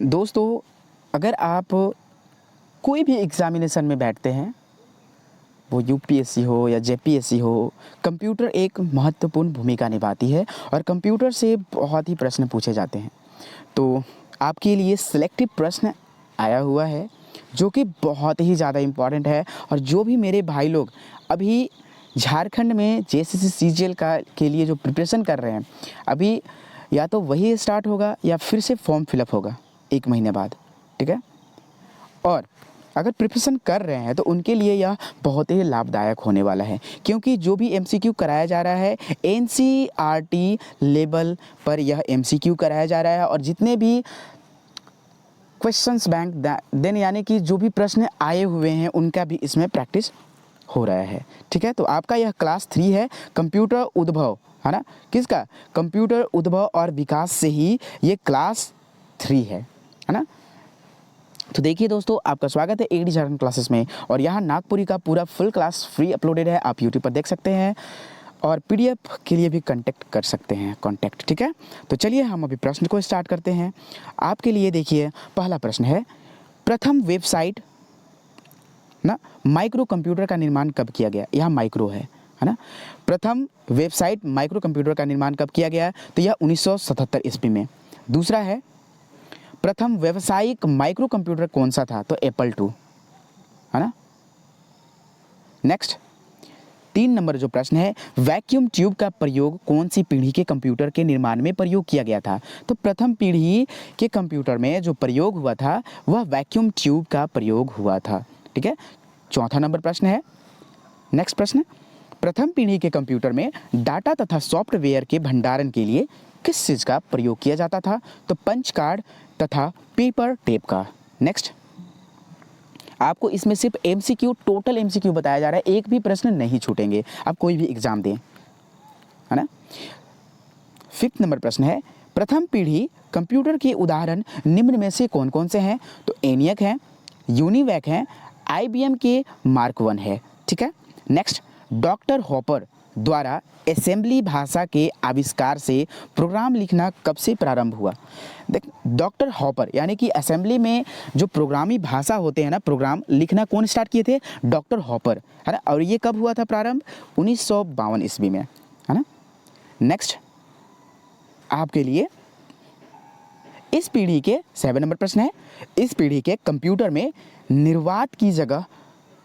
दोस्तों, अगर आप कोई भी एग्ज़ामिनेशन में बैठते हैं, वो यूपीएससी हो या जेपीएससी हो, कंप्यूटर एक महत्वपूर्ण भूमिका निभाती है और कंप्यूटर से बहुत ही प्रश्न पूछे जाते हैं। तो आपके लिए सिलेक्टिव प्रश्न आया हुआ है, जो कि बहुत ही ज़्यादा इम्पॉर्टेंट है। और जो भी मेरे भाई लोग अभी झारखंड में जेएसएससी सीजीएल का के लिए जो प्रिपरेशन कर रहे हैं, अभी या तो वही स्टार्ट होगा या फिर से फॉर्म फिलअप होगा 1 महीने बाद, ठीक है। और अगर प्रिपरेशन कर रहे हैं तो उनके लिए यह बहुत ही लाभदायक होने वाला है, क्योंकि जो भी एमसीक्यू कराया जा रहा है एनसीईआरटी लेवल पर यह एमसीक्यू कराया जा रहा है। और जितने भी क्वेश्चंस बैंक देन यानी कि जो भी प्रश्न आए हुए हैं उनका भी इसमें प्रैक्टिस हो रहा है, ठीक है। तो आपका यह क्लास 3 है, कंप्यूटर उद्भव, है ना। किसका? कंप्यूटर उद्भव और विकास से ही ये क्लास 3 है ना। तो देखिए दोस्तों, आपका स्वागत है एडी झारखंड क्लासेस में। और यहाँ नागपुरी का पूरा फुल क्लास फ्री अपलोडेड है, आप यूट्यूब पर देख सकते हैं और पीडीएफ के लिए भी कांटेक्ट कर सकते हैं, कांटेक्ट, ठीक है। तो चलिए हम अभी प्रश्न को स्टार्ट करते हैं। आपके लिए देखिए पहला प्रश्न है, प्रथम वेबसाइट ना माइक्रो कंप्यूटर का निर्माण कब किया गया? यहाँ माइक्रो है ना। प्रथम वेबसाइट माइक्रो कंप्यूटर का निर्माण कब किया गया? तो यह 1977 ईस्वी में। दूसरा है, प्रथम व्यावसायिक माइक्रो कंप्यूटर कौन सा था? तो एप्पल 2, है ना। नेक्स्ट 3 नंबर जो प्रश्न है, वैक्यूम ट्यूब का प्रयोग कौन सी पीढ़ी के कंप्यूटर के निर्माण में प्रयोग किया गया था? तो प्रथम पीढ़ी के कंप्यूटर में जो प्रयोग हुआ था वह वैक्यूम ट्यूब का प्रयोग हुआ था, ठीक है। चौथा नंबर प्रश्न है, नेक्स्ट प्रश्न, प्रथम पीढ़ी के कंप्यूटर में डाटा तथा सॉफ्टवेयर के भंडारण के लिए किस चीज़ का प्रयोग किया जाता था? तो पंच कार्ड तथा पेपर टेप का। नेक्स्ट, आपको इसमें सिर्फ एमसीक्यू, टोटल एमसीक्यू बताया जा रहा है, एक भी प्रश्न नहीं छूटेंगे, आप कोई भी एग्जाम दें, है ना। 5th नंबर प्रश्न है, प्रथम पीढ़ी कंप्यूटर के उदाहरण निम्न में से कौन कौन से हैं? तो एनियक है, यूनिवैक है, आईबीएम के मार्क 1 है, ठीक है। नेक्स्ट, डॉक्टर हॉपर द्वारा असेंबली भाषा के आविष्कार से प्रोग्राम लिखना कब से प्रारंभ हुआ? देख, डॉक्टर हॉपर यानी कि असेंबली में जो प्रोग्रामी भाषा होते हैं ना, प्रोग्राम लिखना कौन स्टार्ट किए थे? डॉक्टर हॉपर, है ना। और ये कब हुआ था प्रारंभ? 1952 ईस्वी में, है ना। नेक्स्ट, आपके लिए इस पीढ़ी के 7 नंबर प्रश्न है, इस पीढ़ी के कंप्यूटर में निर्वात की जगह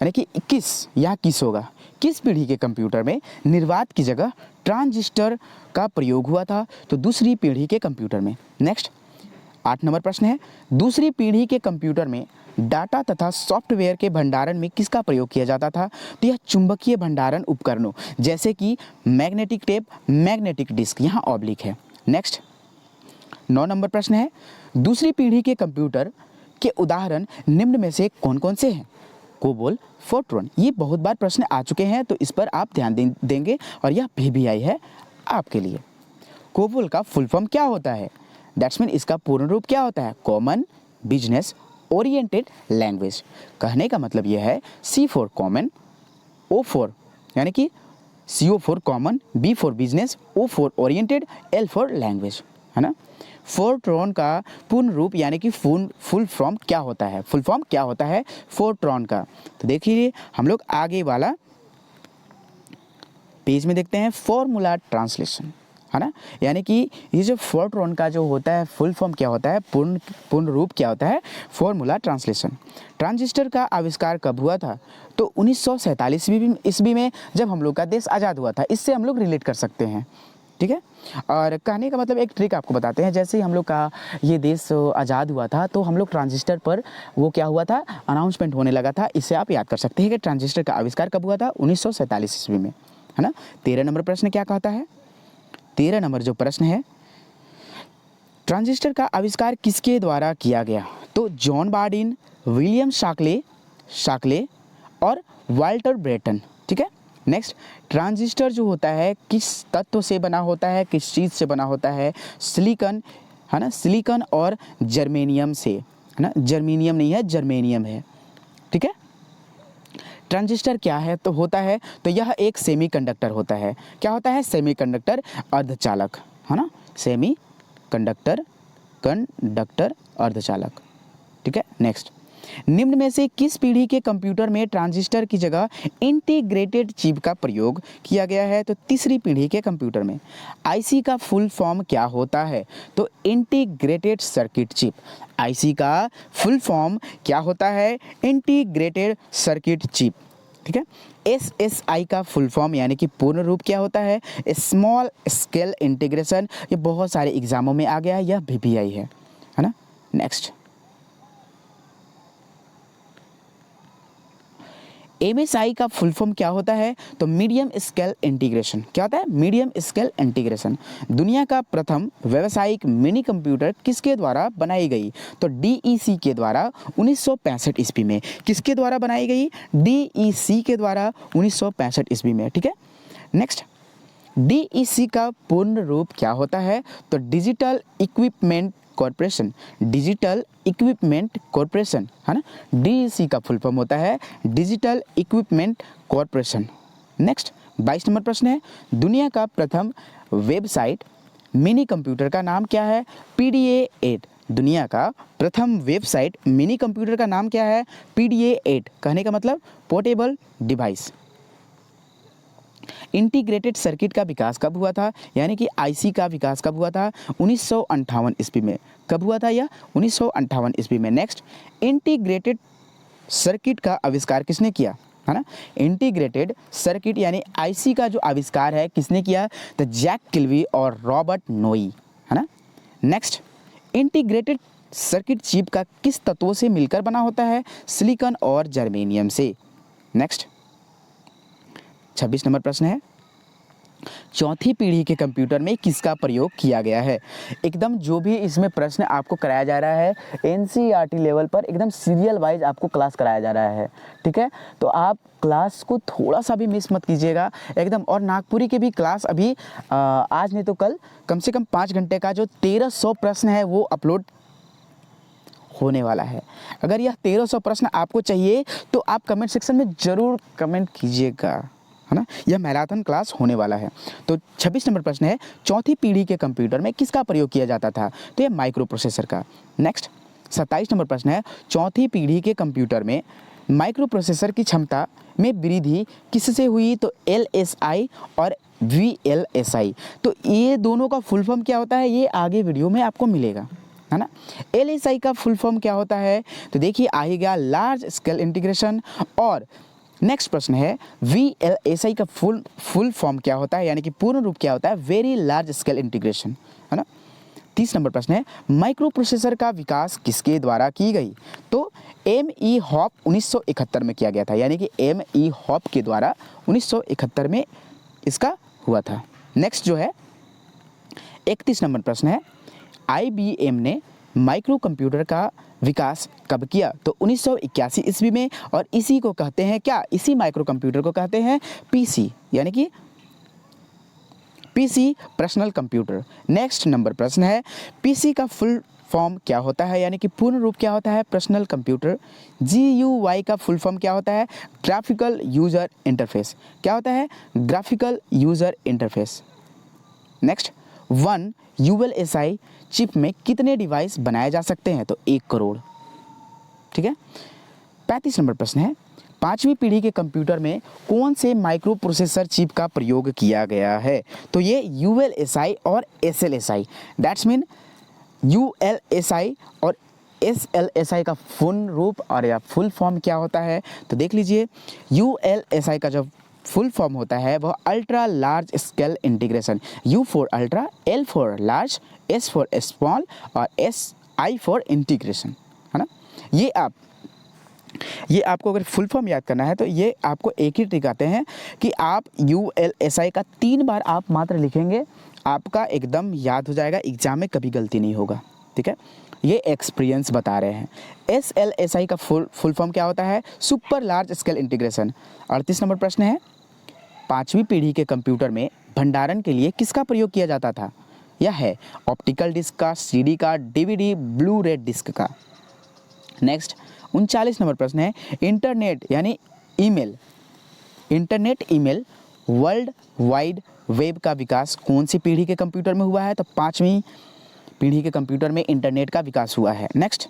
यानी कि 21 यहाँ किस होगा? किस पीढ़ी के कंप्यूटर में निर्वात की जगह ट्रांजिस्टर का प्रयोग हुआ था? तो दूसरी पीढ़ी के कंप्यूटर में। नेक्स्ट 8 नंबर प्रश्न है, दूसरी पीढ़ी के कंप्यूटर में डाटा तथा सॉफ्टवेयर के भंडारण में किसका प्रयोग किया जाता था? तो यह चुंबकीय भंडारण उपकरणों जैसे कि मैग्नेटिक टेप, मैग्नेटिक डिस्क, यहाँ ऑब्लिक है। नेक्स्ट 9 नंबर प्रश्न है, दूसरी पीढ़ी के कंप्यूटर के उदाहरण निम्न में से कौन कौन से हैं? कोबोल, फोर्ट्रॉन, ये बहुत बार प्रश्न आ चुके हैं तो इस पर आप ध्यान देंगे और यह पीबीआई है आपके लिए। कोबोल का फुल फॉर्म क्या होता है? दैट्स मीन इसका पूर्ण रूप क्या होता है? Common business oriented language. कहने का मतलब यह है C for common, O for यानी कि CO for common, B for business, O for oriented, L for language, है ना। फोर्ट्रॉन का पूर्ण रूप यानी कि फुल फॉर्म क्या होता है? फुल फॉर्म क्या होता है फोर्ट्रॉन का? तो देखिए हम लोग आगे वाला पेज में देखते हैं, फॉर्मूला ट्रांसलेशन, है ना। यानी कि ये जो फोर्ट्रॉन का जो होता है फुल फॉर्म क्या होता है, पूर्ण रूप क्या होता है? Formula translation. ट्रांजिस्टर का आविष्कार कब हुआ था? तो 1947 ईस्वी में, जब हम लोग का देश आज़ाद हुआ था। इससे हम लोग रिलेट कर सकते हैं, ठीक है। और कहने का मतलब एक ट्रिक आपको बताते हैं, जैसे ही हम लोग का ये देश आज़ाद हुआ था तो हम लोग ट्रांजिस्टर पर वो क्या हुआ था, अनाउंसमेंट होने लगा था। इससे आप याद कर सकते हैं कि ट्रांजिस्टर का आविष्कार कब हुआ था? 1947 ईस्वी में, है ना। 13 नंबर प्रश्न क्या कहता है? 13 नंबर जो प्रश्न है, ट्रांजिस्टर का आविष्कार किसके द्वारा किया गया? तो जॉन बार्डिन, विलियम शाक्ले और वाल्टर ब्रेटन, ठीक है। नेक्स्ट, ट्रांजिस्टर जो होता है किस तत्व से बना होता है, किस चीज़ से बना होता है? सिलिकॉन, है ना, सिलिकॉन और जर्मेनियम से, है ना। जर्मेनियम नहीं है, जर्मेनियम है, ठीक है। ट्रांजिस्टर क्या है? तो होता है, तो यह एक सेमीकंडक्टर होता है। क्या होता है? सेमीकंडक्टर अर्धचालक, है ना। सेमीकंडक्टर कंडक्टर अर्धचालक। ठीक है, नेक्स्ट, निम्न में से किस पीढ़ी के कंप्यूटर में ट्रांजिस्टर की जगह इंटीग्रेटेड चिप का प्रयोग किया गया है? तो तीसरी पीढ़ी के कंप्यूटर में। आईसी का फुल फॉर्म क्या होता है? तो इंटीग्रेटेड सर्किट चिप। आईसी का फुल फॉर्म क्या होता है? Integrated circuit chip. ठीक है, एसएसआई का फुल फॉर्म यानी कि पूर्ण रूप क्या होता है? Small scale integration. ये बहुत सारे एग्जामों में आ गया है, यह वीपीआई है ना। नेक्स्ट, एमएसआई का फुल फॉर्म क्या होता है? तो मीडियम स्केल इंटीग्रेशन। क्या होता है? Medium scale integration. दुनिया का प्रथम व्यावसायिक मिनी कंप्यूटर किसके द्वारा बनाई गई? तो डीईसी के द्वारा 1965 ईस्वी में। किसके द्वारा बनाई गई? डीईसी के द्वारा 1965 ईस्वी में। ठीक है, नेक्स्ट, डीईसी का पूर्ण रूप क्या होता है? तो digital equipment corporation. Digital equipment corporation है ना। डीईसी का फुल फॉर्म होता है digital equipment corporation. Next, 22 number प्रश्न है, दुनिया का प्रथम वेबसाइट मिनी कंप्यूटर का नाम क्या है? पीडीए 8। दुनिया का प्रथम वेबसाइट मिनी कंप्यूटर का नाम क्या है? पीडीए 8। कहने का मतलब पोर्टेबल डिवाइस। इंटीग्रेटेड सर्किट का विकास कब हुआ था? यानी कि आईसी का विकास कब हुआ था? 1958 ईस्वी में। कब हुआ था यह? 1958 ईस्वी में। नेक्स्ट, इंटीग्रेटेड सर्किट का आविष्कार किसने किया? है ना, इंटीग्रेटेड सर्किट यानी आईसी का जो आविष्कार है किसने किया? तो जैक किल्वी और रॉबर्ट नोई, है ना। नेक्स्ट, इंटीग्रेटेड सर्किट चिप का किस तत्वों से मिलकर बना होता है? सिलिकॉन और जर्मेनियम से। नेक्स्ट, 26 नंबर प्रश्न है, चौथी पीढ़ी के कंप्यूटर में किसका प्रयोग किया गया है? एकदम जो भी इसमें प्रश्न आपको कराया जा रहा है एनसीईआरटी लेवल पर एकदम सीरियल वाइज आपको क्लास कराया जा रहा है। ठीक है, तो आप क्लास को थोड़ा सा भी मिस मत कीजिएगा एकदम। और नागपुरी के भी क्लास अभी आज नहीं तो कम से कम 5 घंटे का जो 1300 प्रश्न है वो अपलोड होने वाला है। अगर यह 1300 प्रश्न आपको चाहिए तो आप कमेंट सेक्शन में ज़रूर कमेंट कीजिएगा, है ना। यह मैराथन क्लास होने वाला है। तो 26 नंबर प्रश्न है, चौथी पीढ़ी के कंप्यूटर में किसका प्रयोग किया जाता था? तो यह माइक्रो प्रोसेसर का। नेक्स्ट, 27 नंबर प्रश्न है, चौथी पीढ़ी के कंप्यूटर में माइक्रो प्रोसेसर की क्षमता में वृद्धि किससे हुई? तो एलएसआई और वीएलएसआई। तो ये दोनों का फुल फॉर्म क्या होता है ये आगे वीडियो में आपको मिलेगा, है ना। एलएसआई का फुल फॉर्म क्या होता है? तो देखिए आ ही गया, लार्ज स्केल इंटीग्रेशन। और नेक्स्ट प्रश्न है, वीएलएसआई का फुल फॉर्म क्या होता है यानी कि पूर्ण रूप क्या होता है? वेरी लार्ज स्केल इंटीग्रेशन, है ना। 30 नंबर प्रश्न है, माइक्रो प्रोसेसर का विकास किसके द्वारा की गई? तो एमई हॉप 1971 में किया गया था, यानी कि एमई हॉप के द्वारा 1971 में इसका हुआ था। नेक्स्ट जो है 31 नंबर प्रश्न है, आईबीएम ने माइक्रो कंप्यूटर का विकास कब किया? तो 1981 ईस्वी में। और इसी को कहते हैं क्या? इसी माइक्रो कंप्यूटर को कहते हैं पीसी, यानी कि PC personal computer. Next number प्रश्न है, पीसी का फुल फॉर्म क्या होता है यानी कि पूर्ण रूप क्या होता है? Personal computer. जीयूआई का फुल फॉर्म क्या होता है? Graphical user interface. क्या होता है? Graphical user interface. Next, 1 ULSI chip में कितने डिवाइस बनाए जा सकते हैं? तो 1 करोड़। ठीक है, 35 नंबर प्रश्न है, पांचवी पीढ़ी के कंप्यूटर में कौन से माइक्रो प्रोसेसर चिप का प्रयोग किया गया है? तो ये यूएलएसआई और एसएलएसआई। दैट्स मीन यूएलएसआई और एसएलएसआई का फुल रूप और या फुल फॉर्म क्या होता है? तो देख लीजिए, यूएलएसआई का जो फुल फॉर्म होता है वह ultra large scale integration. You for ultra, L for large, S for small और एस आई फॉर इंटीग्रेशन, है ना। ये आपको अगर फुल फॉर्म याद करना है तो ये आपको एक ही ट्रिक आते हैं कि आप यूएलएसआई का 3 बार आप मात्र लिखेंगे, आपका एकदम याद हो जाएगा, एग्जाम में कभी गलती नहीं होगा। ठीक है, ये एक्सपीरियंस बता रहे हैं। एसएलएसआई का फुल फॉर्म क्या होता है? Super large scale integration. 38 number प्रश्न है, पांचवी पीढ़ी के कंप्यूटर में भंडारण के लिए किसका प्रयोग किया जाता था? यह है ऑप्टिकल डिस्क का, सीडी का, डीवीडी, ब्लू रे डिस्क का। नेक्स्ट 39 नंबर प्रश्न है, इंटरनेट यानी email, internet email world wide web का विकास कौन सी पीढ़ी के कंप्यूटर में हुआ है? तो पांचवी पीढ़ी के कंप्यूटर में इंटरनेट का विकास हुआ है। नेक्स्ट,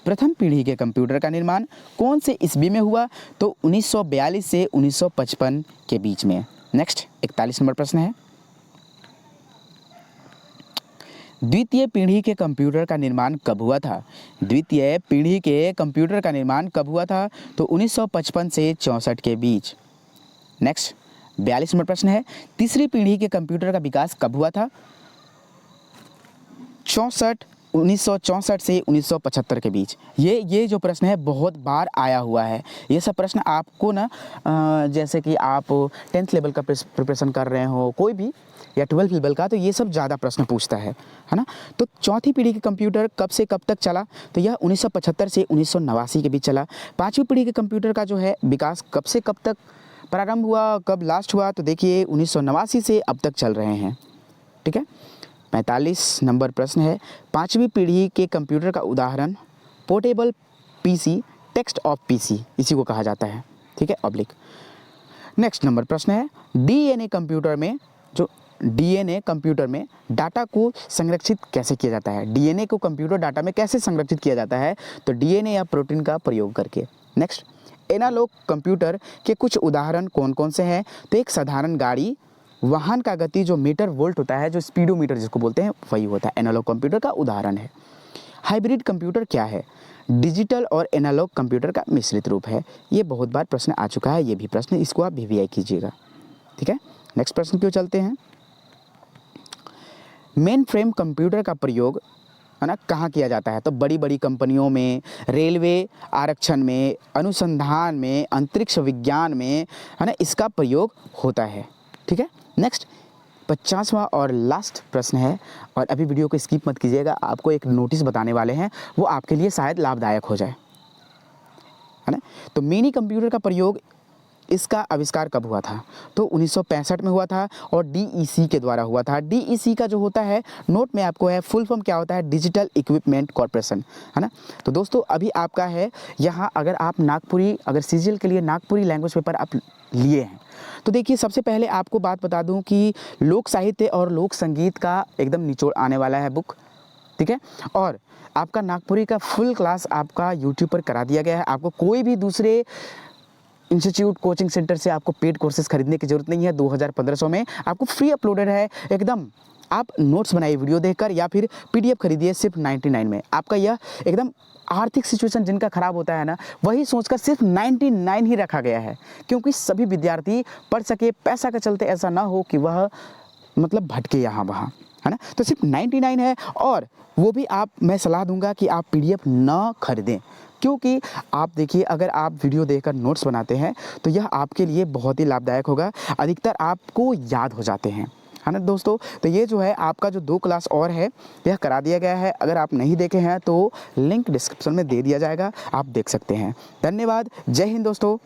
प्रथम पीढ़ी के कंप्यूटर का निर्माण कौन से ईस्वी में हुआ? तो 1942 से 1955 के बीच में। नेक्स्ट, 41 नंबर प्रश्न है, द्वितीय पीढ़ी के कंप्यूटर का निर्माण कब हुआ था? द्वितीय पीढ़ी के कंप्यूटर का निर्माण कब हुआ था? तो 1955 से 64 के बीच। नेक्स्ट, 42 नंबर प्रश्न है, तीसरी पीढ़ी के कंप्यूटर का विकास कब हुआ था? 1964 से 1975 के बीच। ये जो प्रश्न है बहुत बार आया हुआ है। ये सब प्रश्न आपको ना जैसे कि आप 10th लेवल का प्रिपरेशन कर रहे हो, कोई भी, या 12th लेवल का, तो ये सब ज़्यादा प्रश्न पूछता है ना। तो चौथी पीढ़ी के कंप्यूटर कब से कब तक चला? तो यह 1975 से 1989 के बीच चला। पाँचवीं पीढ़ी के कंप्यूटर का जो है विकास कब से कब तक प्रारंभ हुआ, कब लास्ट हुआ? तो देखिए 1989 से अब तक चल रहे हैं। ठीक है। 45 नंबर प्रश्न है, पाँचवीं पीढ़ी के कंप्यूटर का उदाहरण portable PC, text of PC, इसी को कहा जाता है। ठीक है, ऑब्लिक। नेक्स्ट नंबर प्रश्न है, डीएनए कंप्यूटर में डाटा को संरक्षित कैसे किया जाता है? डीएनए को कंप्यूटर डाटा में कैसे संरक्षित किया जाता है? तो डीएनए या प्रोटीन का प्रयोग करके। नेक्स्ट, एनालॉग कंप्यूटर के कुछ उदाहरण कौन कौन से हैं? तो एक साधारण गाड़ी, वाहन का गति जो मीटर वोल्ट होता है, जो स्पीडोमीटर जिसको बोलते हैं, वही होता है, एनालॉग कंप्यूटर का उदाहरण है। हाइब्रिड कंप्यूटर क्या है? डिजिटल और एनालॉग कंप्यूटर का मिश्रित रूप है। ये बहुत बार प्रश्न आ चुका है, ये भी प्रश्न, इसको आप वीवीआई कीजिएगा। ठीक है। नेक्स्ट प्रश्न क्यों चलते हैं, मेन फ्रेम कंप्यूटर का प्रयोग है ना कहाँ किया जाता है? तो बड़ी बड़ी कंपनियों में, रेलवे आरक्षण में, अनुसंधान में, अंतरिक्ष विज्ञान में, है ना, इसका प्रयोग होता है। ठीक है। नेक्स्ट, 50वां और लास्ट प्रश्न है, और अभी वीडियो को स्किप मत कीजिएगा, आपको एक नोटिस बताने वाले हैं, वो आपके लिए शायद लाभदायक हो जाए, है ना। तो मिनी कंप्यूटर का प्रयोग, इसका आविष्कार कब हुआ था? तो 1965 में हुआ था, और डीईसी के द्वारा हुआ था। डीईसी का जो होता है, नोट में आपको है, फुल फॉर्म क्या होता है? डिजिटल इक्विपमेंट कॉर्पोरेशन, है ना। तो दोस्तों अभी आपका है यहाँ, अगर आप नागपुरी, अगर सीजीएल के लिए नागपुरी लैंग्वेज पेपर आप लिए हैं, तो देखिए सबसे पहले आपको बात बता दूं कि लोक साहित्य और लोक संगीत का एकदम निचोड़ आने वाला है बुक। ठीक है। और आपका नागपुरी का फुल क्लास आपका यूट्यूब पर करा दिया गया है। आपको कोई भी दूसरे इंस्टीट्यूट, कोचिंग सेंटर से आपको पेड कोर्सेज खरीदने की जरूरत नहीं है। 2500 में आपको फ्री अपलोडेड है एकदम। आप नोट्स बनाइए वीडियो देखकर, या फिर पीडीएफ खरीदिए सिर्फ 99 में। आपका यह एकदम आर्थिक सिचुएशन जिनका ख़राब होता है ना, वही सोचकर सिर्फ 99 ही रखा गया है, क्योंकि सभी विद्यार्थी पढ़ सके। पैसा के चलते ऐसा ना हो कि वह मतलब भटके यहाँ वहाँ, है ना। तो सिर्फ 99 है, और वो भी मैं सलाह दूंगा कि आप पीडीएफ ना खरीदें, क्योंकि आप देखिए अगर आप वीडियो देखकर नोट्स बनाते हैं तो यह आपके लिए बहुत ही लाभदायक होगा। अधिकतर आपको याद हो जाते हैं, है ना दोस्तों। तो ये जो है आपका जो 2 क्लास और है, यह करा दिया गया है। अगर आप नहीं देखे हैं तो लिंक डिस्क्रिप्शन में दे दिया जाएगा, आप देख सकते हैं। धन्यवाद। जय हिंद दोस्तों।